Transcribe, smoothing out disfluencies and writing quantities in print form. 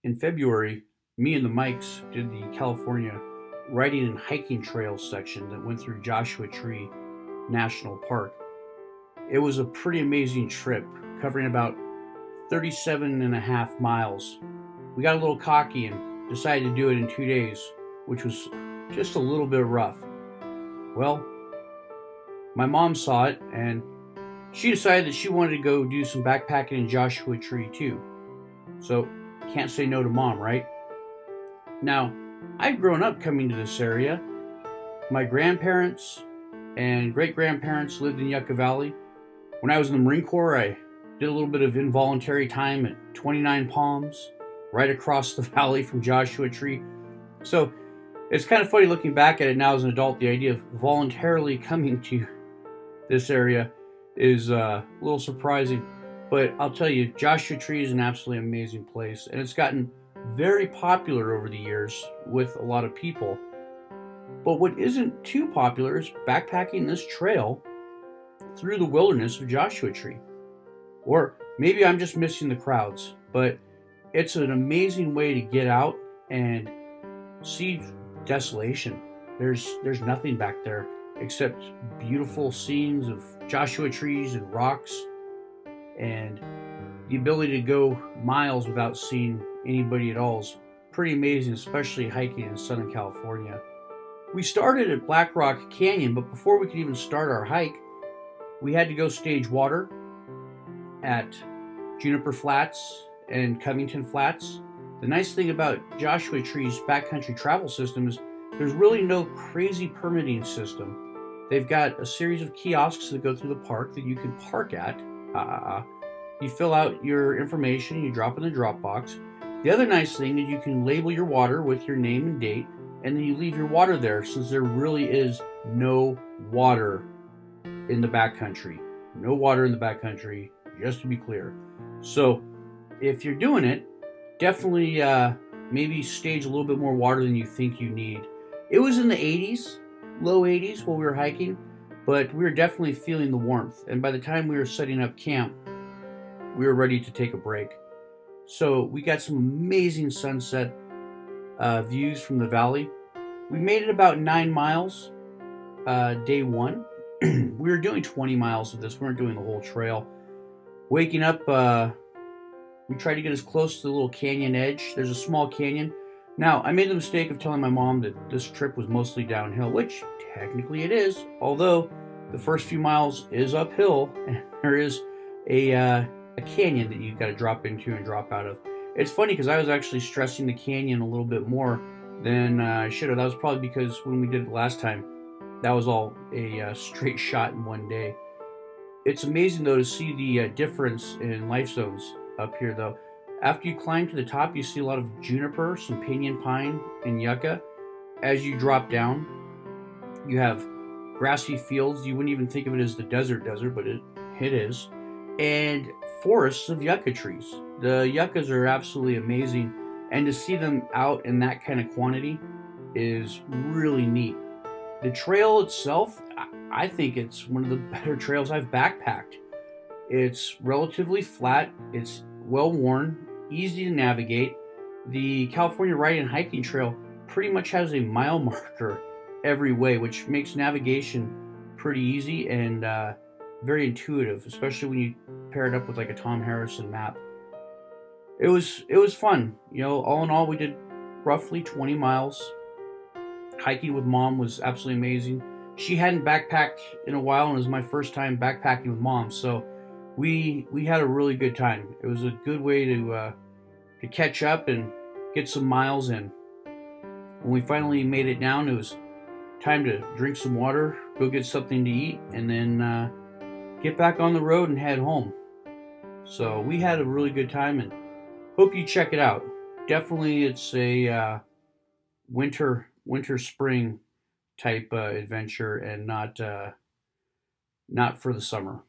In February, me and the Mikes did the California riding and hiking trails section that went through Joshua Tree National Park. It was a pretty amazing trip, covering about 37 and a half miles. We got a little cocky and decided to do it in 2 days, which was just a little bit rough. Well, my mom saw it and she decided that she wanted to go do some backpacking in Joshua Tree too. So, can't say no to mom, right? Now, I'd grown up coming to this area. My grandparents and great grandparents lived in Yucca Valley. When I was in the Marine Corps, I did a little bit of involuntary time at 29 Palms, right across the valley from Joshua Tree. So it's kind of funny looking back at it now as an adult. The idea of voluntarily coming to this area is a little surprising. But I'll tell you, Joshua Tree is an absolutely amazing place, and it's gotten very popular over the years with a lot of people. But what isn't too popular is backpacking this trail through the wilderness of Joshua Tree. Or maybe I'm just missing the crowds, but it's an amazing way to get out and see desolation. There's nothing back there except beautiful scenes of Joshua trees and rocks, and the ability to go miles without seeing anybody at all is pretty amazing, especially hiking in Southern California. We started at Black Rock Canyon, but before we could even start our hike, we had to go stage water at Juniper Flats and Covington Flats. The nice thing about Joshua Tree's backcountry travel system is there's really no crazy permitting system. They've got a series of kiosks that go through the park that you can park at. You fill out your information, you drop in the drop box. The other nice thing is you can label your water with your name and date, and then you leave your water there, since there really is no water in the backcountry. No water in the backcountry, just to be clear. So if you're doing it, definitely maybe stage a little bit more water than you think you need. It was in the 80s, low 80s while we were hiking, but we were definitely feeling the warmth. And by the time we were setting up camp, we were ready to take a break. So we got some amazing sunset views from the valley. We made it about 9 miles day one. We were doing 20 miles of this. We weren't doing the whole trail. Waking up, we tried to get as close to the little canyon edge. There's a small canyon. Now, I made the mistake of telling my mom that this trip was mostly downhill, which technically it is, although the first few miles is uphill, and there is a canyon that you've got to drop into and drop out of. It's funny because I was actually stressing the canyon a little bit more than I should have. That was probably because when we did it last time, that was all a straight shot in one day. It's amazing, though, to see the difference in life zones up here, though. After you climb to the top, you see a lot of juniper, some pinyon pine, and yucca. As you drop down, you have grassy fields. You wouldn't even think of it as the desert, but it is. And forests of yucca trees. The yuccas are absolutely amazing, and to see them out in that kind of quantity is really neat. The trail itself, I think it's one of the better trails I've backpacked. It's relatively flat, it's well worn, easy to navigate. The California Riding and Hiking Trail pretty much has a mile marker every way, which makes navigation pretty easy and very intuitive, especially when you pair it up with like a Tom Harrison map. It was fun. All in all, we did roughly 20 miles. Hiking with mom was absolutely amazing. She hadn't backpacked in a while, and it was my first time backpacking with mom, so we had a really good time. It was a good way to catch up and get some miles in. When we finally made it down, it was time to drink some water, go get something to eat, and then get back on the road and head home. So we had a really good time, and hope you check it out. Definitely, it's a winter spring type adventure, and not for the summer.